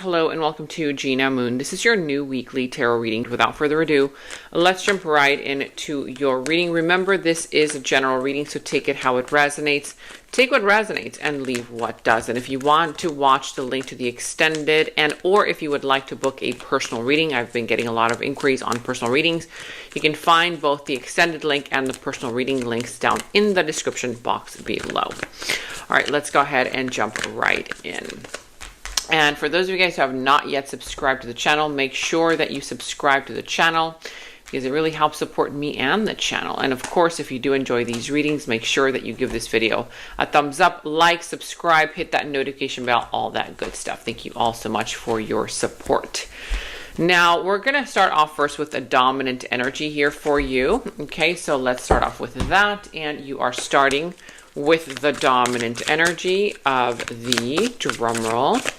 Hello and welcome to Gena Moon. This is your new weekly tarot reading. Without further ado, let's jump right into your reading. Remember, this is a general reading, so take it how it resonates. Take what resonates and leave what doesn't. If you want to watch the link to the extended or if you would like to book a personal reading, I've been getting a lot of inquiries on personal readings. You can find both the extended link and the personal reading links down in the description box below. All right, let's go ahead and jump right in. And for those of you guys who have not yet subscribed to the channel, make sure that you subscribe to the channel because it really helps support me and the channel. And of course, if you do enjoy these readings, make sure that you give this video a thumbs up, like, subscribe, hit that notification bell, all that good stuff. Thank you all so much for your support. Now, we're going to start off first with a dominant energy here for you. Okay, so let's start off with that. And you are starting with the dominant energy of the drumroll.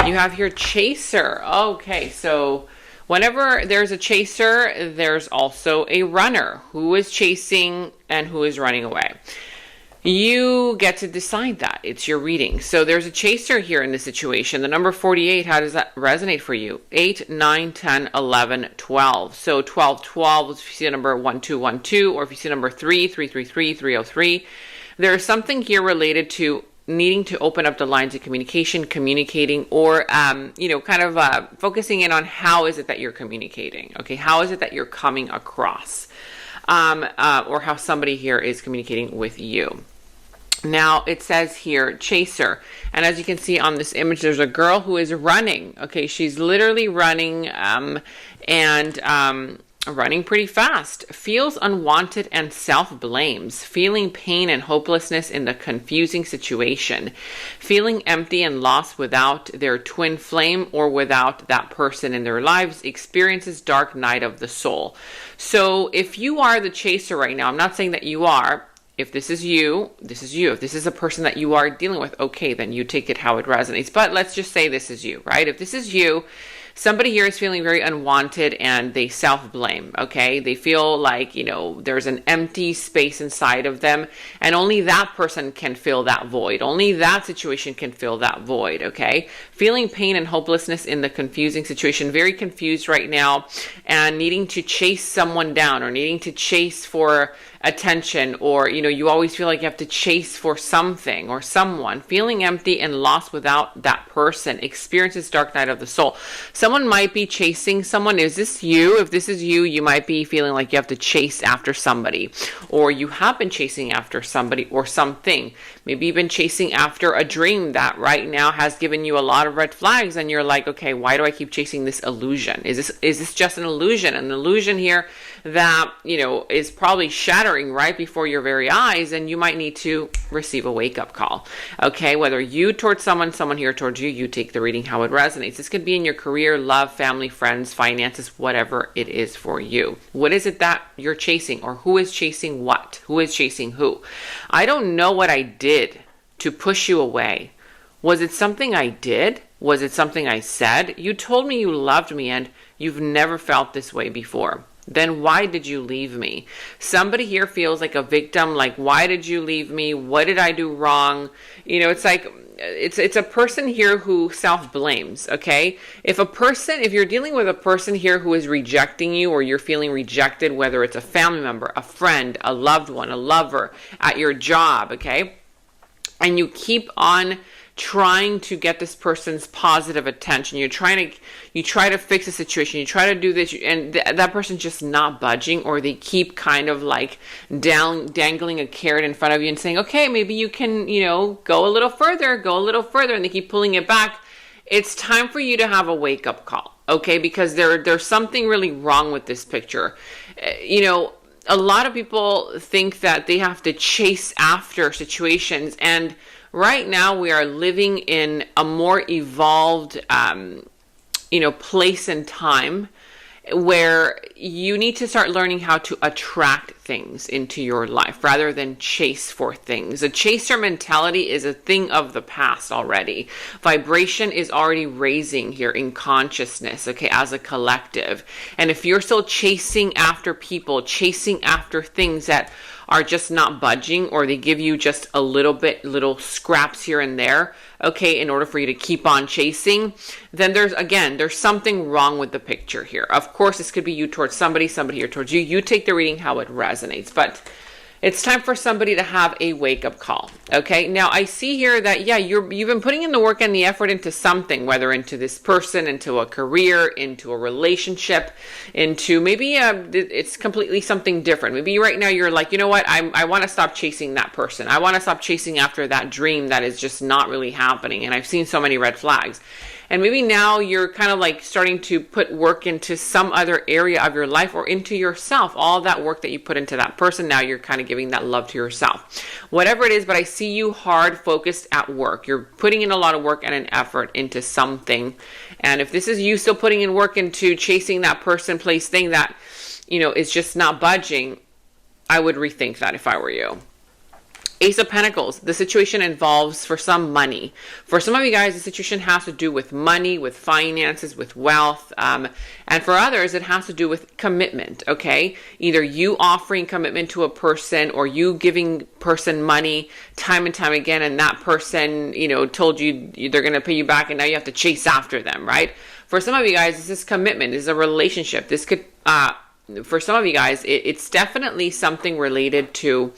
You have here chaser. Okay, so whenever there's a chaser, there's also a runner. Who is chasing and who is running away? You get to decide that. It's your reading. So there's a chaser here in this situation. The number 48, how does that resonate for you? 8, 9, 10, 11, 12. So 12, 12, if you see the number 1212, or if you see the number 3, 333, 303. There is something here related to needing to open up the lines of communication, communicating, or, focusing in on how is it that you're communicating, okay? How is it that you're coming across, or how somebody here is communicating with you. Now, it says here, chaser. And as you can see on this image, there's a girl who is running, okay? She's literally running, running pretty fast, feels unwanted and self-blames, feeling pain and hopelessness in the confusing situation, feeling empty and lost without their twin flame or without that person in their lives, experiences dark night of the soul. So if you are the chaser right now, I'm not saying that you are. If this is you, this is you. If this is a person that you are dealing with, okay, then you take it how it resonates. But let's just say this is you, right? If this is you, somebody here is feeling very unwanted and they self-blame, okay? They feel like, there's an empty space inside of them and only that person can fill that void. Only that situation can fill that void, okay? Feeling pain and hopelessness in the confusing situation, very confused right now and needing to chase someone down or needing to chase for attention, or you always feel like you have to chase for something or someone, feeling empty and lost without that person, experiences dark night of the soul. Someone might be chasing someone. Is this you? If this is you, you might be feeling like you have to chase after somebody, or you have been chasing after somebody or something. Maybe you've been chasing after a dream that right now has given you a lot of red flags and you're like, okay, why do I keep chasing this illusion? Is this just an illusion? An illusion here that, is probably shattering right before your very eyes, and you might need to receive a wake-up call. Okay, whether you towards someone here towards you, you take the reading how it resonates. This could be in your career, love, family, friends, finances, whatever it is for you. What is it that you're chasing, or who is chasing what? Who is chasing who? I don't know what I did to push you away. Was it something I did? Was it something I said? You told me you loved me and you've never felt this way before. Then why did you leave me? Somebody here feels like a victim, like, why did you leave me? What did I do wrong? It's like, it's a person here who self-blames, okay? If you're dealing with a person here who is rejecting you, or you're feeling rejected, whether it's a family member, a friend, a loved one, a lover, at your job, okay? And you keep on trying to get this person's positive attention. You try to fix the situation. You try to do this, and that person's just not budging, or they keep kind of like dangling a carrot in front of you and saying, okay, maybe you can, go a little further, and they keep pulling it back. It's time for you to have a wake-up call, okay? Because there's something really wrong with this picture. A lot of people think that they have to chase after situations, and right now we are living in a more evolved, place and time where you need to start learning how to attract things into your life rather than chase for things. A chaser mentality is a thing of the past already. Vibration is already raising here in consciousness, okay, as a collective. And if you're still chasing after people, chasing after things that are just not budging, or they give you just a little scraps here and there, okay, in order for you to keep on chasing, then there's something wrong with the picture here. Of course, this could be you towards somebody here towards you. You take the reading how it resonates, but it's time for somebody to have a wake-up call, okay? Now, I see here that, yeah, you've been putting in the work and the effort into something, whether into this person, into a career, into a relationship, into maybe it's completely something different. Maybe right now you're like, you know what, I want to stop chasing that person. I want to stop chasing after that dream that is just not really happening, and I've seen so many red flags. And maybe now you're kind of like starting to put work into some other area of your life or into yourself. All that work that you put into that person, now you're kind of giving that love to yourself. Whatever it is, but I see you hard focused at work. You're putting in a lot of work and an effort into something. And if this is you still putting in work into chasing that person, place, thing that, is just not budging, I would rethink that if I were you. Ace of Pentacles, the situation involves for some money. For some of you guys, the situation has to do with money, with finances, with wealth. And for others, it has to do with commitment, okay? Either you offering commitment to a person or you giving person money time and time again, and that person, told you they're going to pay you back, and now you have to chase after them, right? For some of you guys, this is commitment. This is a relationship. This could, for some of you guys, it's definitely something related to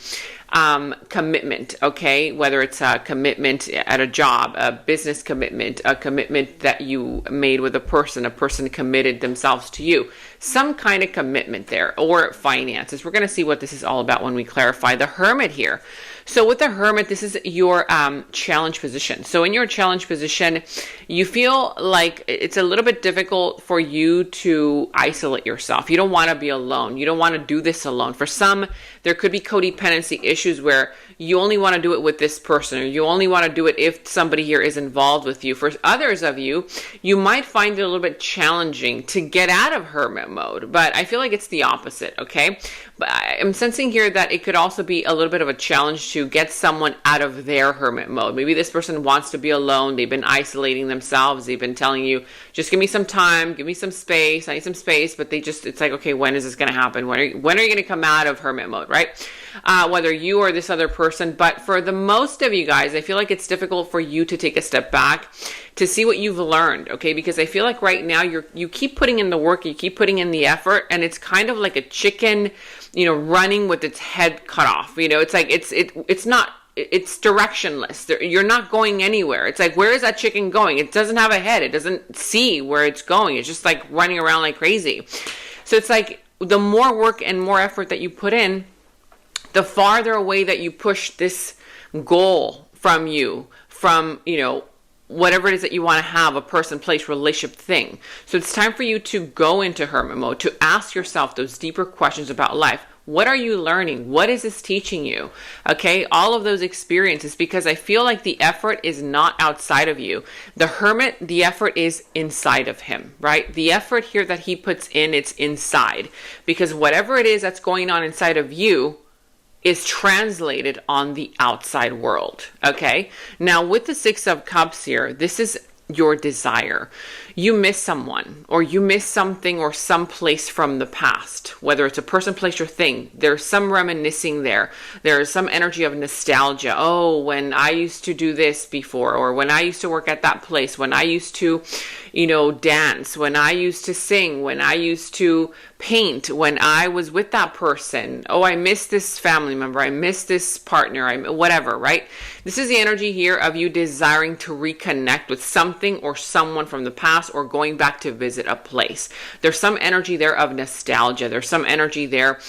commitment, okay? Whether it's a commitment at a job, a business commitment, a commitment that you made with a person committed themselves to you, some kind of commitment there, or finances. We're going to see what this is all about when we clarify the Hermit here. So with the Hermit, this is your challenge position. So in your challenge position, you feel like it's a little bit difficult for you to isolate yourself. You don't want to be alone. You don't want to do this alone. For some, there could be codependency issues where you only want to do it with this person, or you only want to do it if somebody here is involved with you. For others of you, you might find it a little bit challenging to get out of Hermit mode, but I feel like it's the opposite, okay? But I'm sensing here that it could also be a little bit of a challenge to get someone out of their Hermit mode. Maybe this person wants to be alone. They've been isolating themselves. They've been telling you, just give me some time, give me some space. I need some space. But it's like, okay, when is this going to happen? When are you going to come out of Hermit mode, right? Whether you or this other person. But for the most of you guys, I feel like it's difficult for you to take a step back to see what you've learned, okay? Because I feel like right now you keep putting in the work, you keep putting in the effort, and it's kind of like a chicken, running with its head cut off. It's like it's not. It's directionless. You're not going anywhere. It's like, where is that chicken going? It doesn't have a head. It doesn't see where it's going. It's just like running around like crazy. So it's like the more work and more effort that you put in, the farther away that you push this goal from you, from, whatever it is that you want to have, a person, place, relationship, thing. So it's time for you to go into Hermit mode, to ask yourself those deeper questions about life. What are you learning? What is this teaching you? Okay, all of those experiences, because I feel like the effort is not outside of you. The Hermit, the effort is inside of him, right? The effort here that he puts in, it's inside. Because whatever it is that's going on inside of you is translated on the outside world, okay? Now, with the Six of Cups here, this is your desire. You miss someone, or you miss something or some place from the past, whether it's a person, place, or thing. There's some reminiscing there. There's some energy of nostalgia. Oh, when I used to do this before, or when I used to work at that place, when I used to, dance, when I used to sing, when I used to paint, when I was with that person. Oh, I miss this family member. I miss this partner. Whatever, right? This is the energy here of you desiring to reconnect with something or someone from the past, or going back to visit a place. There's some energy there of nostalgia. There's some energy there,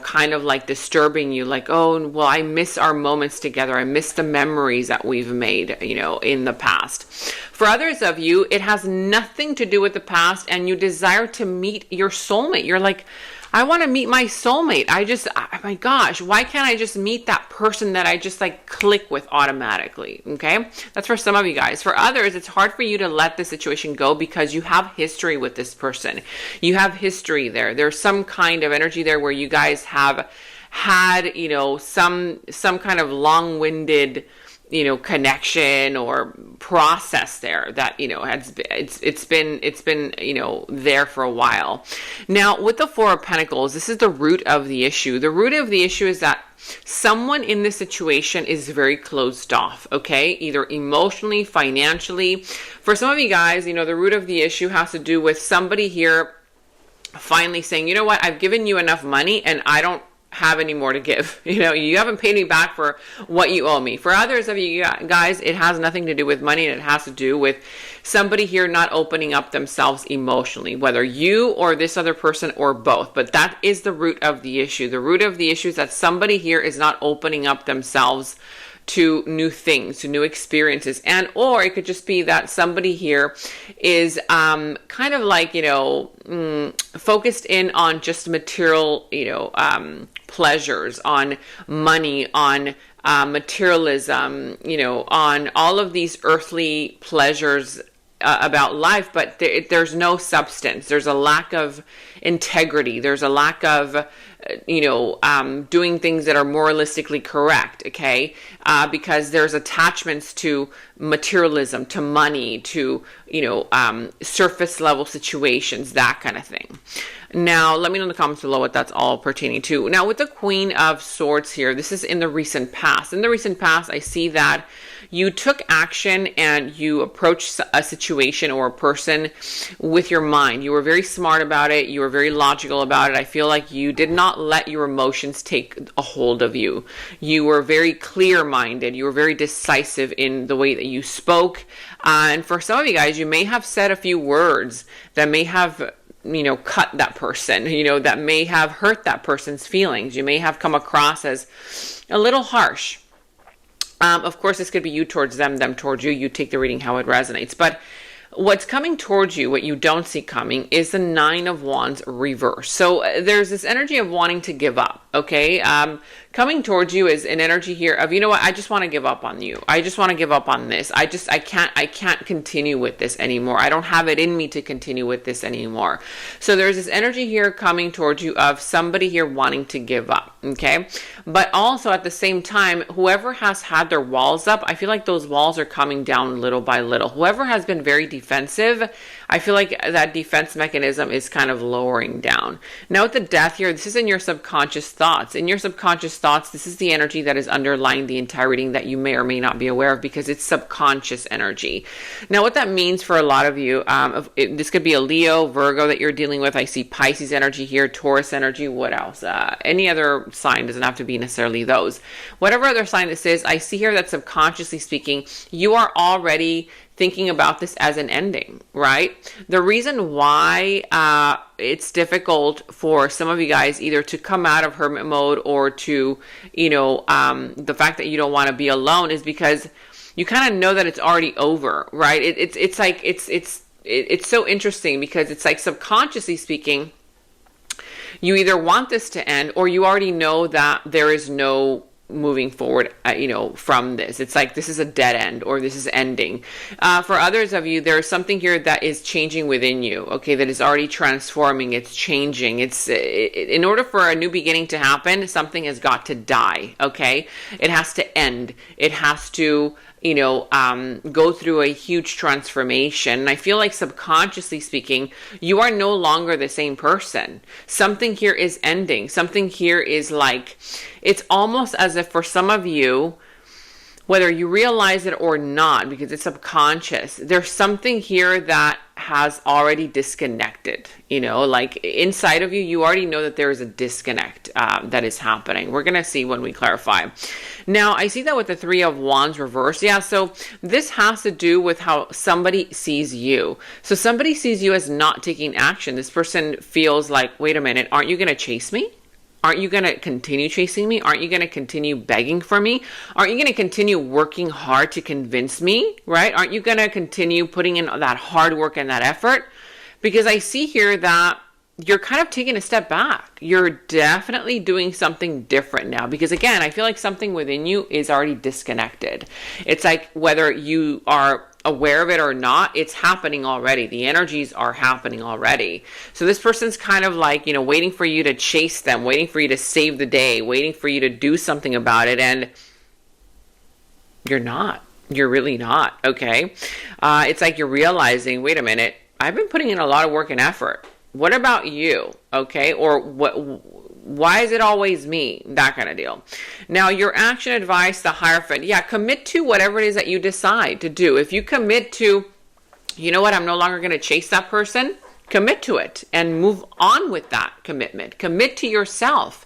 kind of like disturbing you, like, oh, well, I miss our moments together. I miss the memories that we've made, in the past. For others of you, it has nothing to do with the past, and you desire to meet your soulmate. You're like, I want to meet my soulmate. Oh my gosh, why can't I just meet that person that I just like click with automatically? Okay. That's for some of you guys. For others, it's hard for you to let the situation go because you have history with this person. You have history there. There's some kind of energy there where you guys have had, some kind of long-winded, connection or process there that, it's been, there for a while. Now, with the Four of Pentacles, this is the root of the issue. The root of the issue is that Someone in this situation is very closed off, okay? Either emotionally, financially. For some of you guys, you know, the root of the issue has to do with somebody here finally saying, you know what, I've given you enough money and I don't have any more to give. You know, you haven't paid me back for what you owe me. For others of you guys, it has nothing to do with money, and it has to do with somebody here not opening up themselves emotionally, whether you or this other person or both. But that is the root of the issue. The root of the issue is that somebody here is not opening up themselves to new things, to new experiences. And, or it could just be that somebody here is kind of like, you know, focused in on just material, you know, pleasures, on money, on materialism, you know, on all of these earthly pleasures about life, but there's no substance. There's a lack of integrity. There's a lack of, you know, doing things that are moralistically correct, okay? Because there's attachments to materialism, to money, to, you know, surface level situations, that kind of thing. Now, let me know in the comments below what that's all pertaining to. Now, with the Queen of Swords here, this is in the recent past. In the recent past, I see that you took action and you approached a situation or a person with your mind. You were very smart about it. You were very logical about it. I feel like you did not let your emotions take a hold of you. You were very clear-minded. You were very decisive in the way that you spoke. And for some of you guys, you may have said a few words that may have, you know, cut that person, you know, that may have hurt that person's feelings. You may have come across as a little harsh. Of course, this could be you towards them, them towards you. You take the reading how it resonates. But what's coming towards you, what you don't see coming, is the Nine of Wands reverse. So there's this energy of wanting to give up, okay? Coming towards you is an energy here of, you know what, I just want to give up on you. I just want to give up on this. I can't continue with this anymore. I don't have it in me to continue with this anymore. So there's this energy here coming towards you of somebody here wanting to give up, okay? But also at the same time, whoever has had their walls up, I feel like those walls are coming down little by little. Whoever has been very defensive, I feel like that defense mechanism is kind of lowering down. Now with the Death here, this is in your subconscious thoughts. In your subconscious thoughts, this is the energy that is underlying the entire reading that you may or may not be aware of because it's subconscious energy. Now what that means for a lot of you, this could be a Leo, Virgo that you're dealing with. I see Pisces energy here, Taurus energy, what else? Any other sign, doesn't have to be necessarily those. Whatever other sign this is, I see here that subconsciously speaking, you are already thinking about this as an ending, right? The reason why it's difficult for some of you guys either to come out of hermit mode or to, you know, the fact that you don't want to be alone is because you kind of know that it's already over, right? It's so interesting because it's like subconsciously speaking, you either want this to end or you already know that there is no moving forward, you know, from this. It's like this is a dead end or this is ending. For others of you, there's something here that is changing within you, okay, that is already transforming, it's changing. In order for a new beginning to happen, something has got to die, okay? It has to end. It has to, you know, go through a huge transformation. And I feel like subconsciously speaking, you are no longer the same person. Something here is ending. Something here is like, it's almost as if for some of you, whether you realize it or not, because it's subconscious, there's something here that has already disconnected, you know, like inside of you, you already know that there is a disconnect that is happening. We're going to see when we clarify. Now, I see that with the Three of Wands reverse. Yeah, so this has to do with how somebody sees you. So somebody sees you as not taking action. This person feels like, wait a minute, aren't you going to chase me? Aren't you going to continue chasing me? Aren't you going to continue begging for me? Aren't you going to continue working hard to convince me, right? Aren't you going to continue putting in that hard work and that effort? Because I see here that you're kind of taking a step back. You're definitely doing something different now. Because again, I feel like something within you is already disconnected. It's like whether you are aware of it or not, it's happening already. The energies are happening already. So this person's kind of like, you know, waiting for you to chase them, waiting for you to save the day, waiting for you to do something about it. And you're not. You're really not. Okay. It's like you're realizing, wait a minute, I've been putting in a lot of work and effort. What about you? Okay. Or why is it always me? That kind of deal. Now, your action advice, the Hierophant. Yeah, commit to whatever it is that you decide to do. If you commit to, you know what, I'm no longer going to chase that person, commit to it and move on with that commitment. Commit to yourself.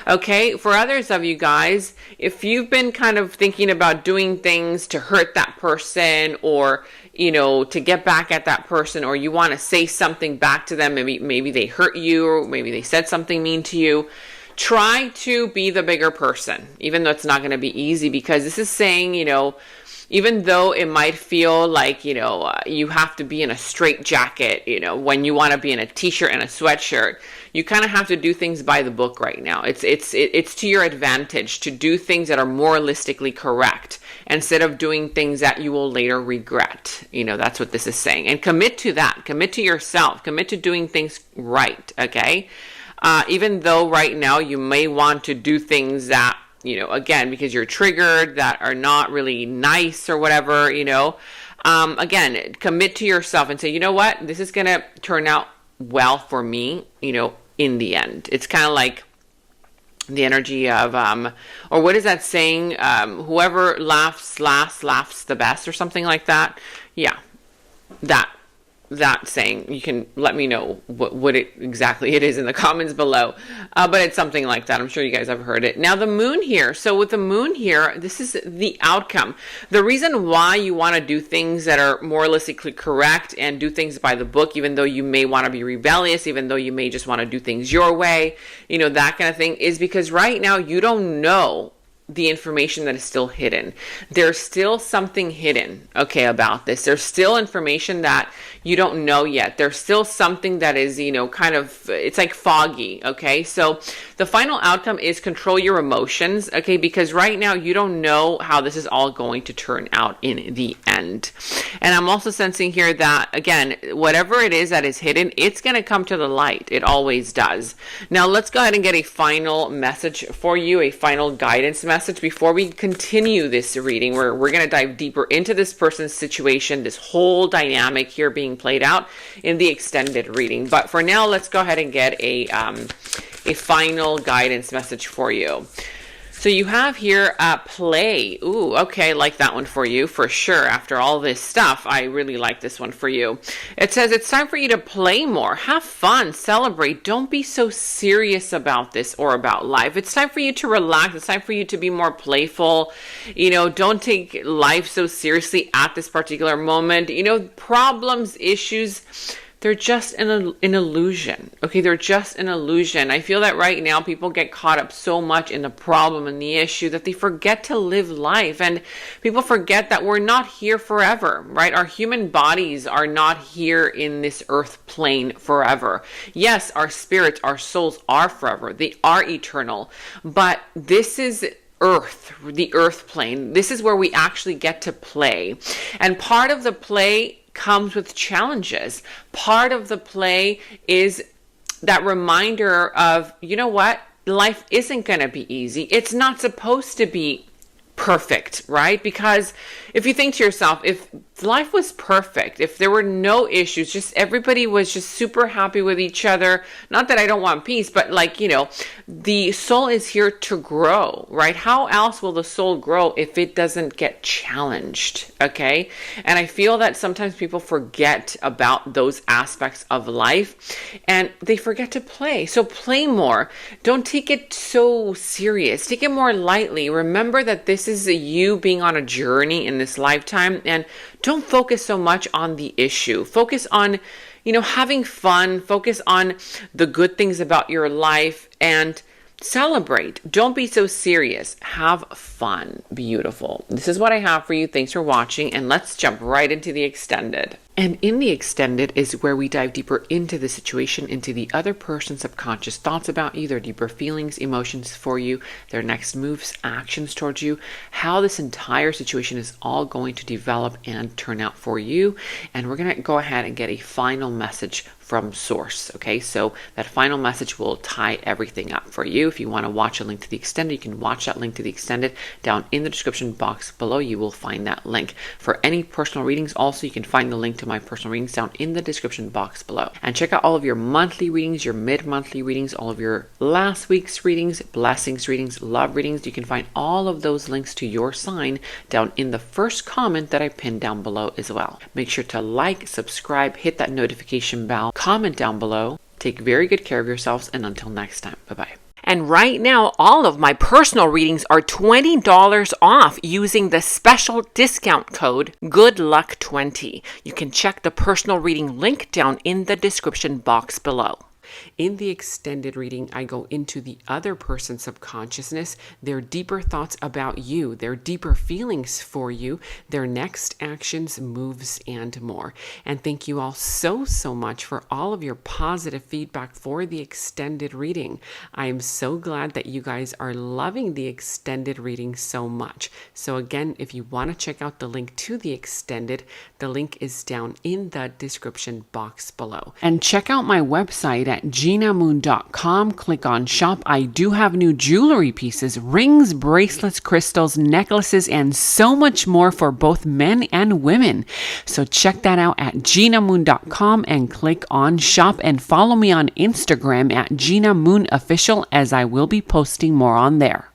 Okay, for others of you guys, if you've been kind of thinking about doing things to hurt that person, or, you know, to get back at that person, or you want to say something back to them, maybe they hurt you, or maybe they said something mean to you, try to be the bigger person, even though it's not going to be easy, because this is saying, you know, even though it might feel like, you know, you have to be in a straight jacket, you know, when you want to be in a t-shirt and a sweatshirt, you kind of have to do things by the book right now. It's to your advantage to do things that are moralistically correct instead of doing things that you will later regret. You know, that's what this is saying. And commit to that. Commit to yourself. Commit to doing things right, okay? Even though right now you may want to do things that, you know, again, because you're triggered, that are not really nice or whatever, you know, again, commit to yourself and say, you know what, this is going to turn out well for me, you know, in the end. It's kind of like the energy of, or what is that saying? Whoever laughs last laughs the best, or something like that. Yeah, that saying. You can let me know what it exactly it is in the comments below, but it's something like that. I'm sure you guys have heard it. Now the moon here, so with the moon here, this is the outcome. The reason why you want to do things that are moralistically correct and do things by the book, even though you may want to be rebellious, even though you may just want to do things your way, you know, that kind of thing, is because right now you don't know the information that is still hidden. There's still something hidden, okay, about this. There's still information that you don't know yet. There's still something that is, you know, kind of, it's like foggy, okay? So the final outcome is control your emotions, okay? Because right now you don't know how this is all going to turn out in the end. And I'm also sensing here that, again, whatever it is that is hidden, it's going to come to the light. It always does. Now let's go ahead and get a final message for you, a final guidance message before we continue this reading. We're going to dive deeper into this person's situation, this whole dynamic here being played out in the extended reading. But for now, let's go ahead and get a final guidance message for you. So you have here play. Ooh, okay, like that one for you for sure. After all this stuff, I really like this one for you. It says it's time for you to play more, have fun, celebrate. Don't be so serious about this or about life. It's time for you to relax. It's time for you to be more playful. You know, don't take life so seriously at this particular moment. You know, problems, issues, they're just an illusion. Okay, they're just an illusion. I feel that right now people get caught up so much in the problem and the issue that they forget to live life. And people forget that we're not here forever, right? Our human bodies are not here in this earth plane forever. Yes, our spirits, our souls are forever. They are eternal. But this is earth, the earth plane. This is where we actually get to play. And part of the play comes with challenges. Part of the play is that reminder of, you know what? Life isn't going to be easy. It's not supposed to be perfect, right? Because if you think to yourself, if life was perfect, if there were no issues, just everybody was just super happy with each other, not that I don't want peace, but like, you know, the soul is here to grow, right? How else will the soul grow if it doesn't get challenged? Okay. And I feel that sometimes people forget about those aspects of life and they forget to play. So play more. Don't take it so serious. Take it more lightly. Remember that this is you being on a journey in this lifetime, and don't focus so much on the issue. Focus on, you know, having fun. Focus on the good things about your life and celebrate. Don't be so serious. Have fun. Beautiful. This is what I have for you. Thanks for watching, and let's jump right into the extended. And in the extended is where we dive deeper into the situation, into the other person's subconscious thoughts about you, their deeper feelings, emotions for you, their next moves, actions towards you, how this entire situation is all going to develop and turn out for you. And we're going to go ahead and get a final message from source. Okay, so that final message will tie everything up for you. If you want to watch a link to the extended, you can watch that link to the extended down in the description box below. You will find that link. For any personal readings, also you can find the link to to my personal readings down in the description box below. And check out all of your monthly readings, your mid-monthly readings, all of your last week's readings, blessings readings, love readings. You can find all of those links to your sign down in the first comment that I pinned down below as well. Make sure to like, subscribe, hit that notification bell, comment down below. Take very good care of yourselves, and until next time, bye-bye. And right now, all of my personal readings are $20 off using the special discount code GOODLUCK20. You can check the personal reading link down in the description box below. In the extended reading, I go into the other person's subconsciousness, their deeper thoughts about you, their deeper feelings for you, their next actions, moves, and more. And thank you all so much for all of your positive feedback for the extended reading. I am so glad that you guys are loving the extended reading so much. So again, if you want to check out the link to the extended, the link is down in the description box below. And check out my website at genamoon.com. Click on shop. I do have new jewelry pieces, rings, bracelets, crystals, necklaces, and so much more for both men and women. So check that out at genamoon.com and click on shop, and follow me on Instagram at Gena Moon Official, as I will be posting more on there.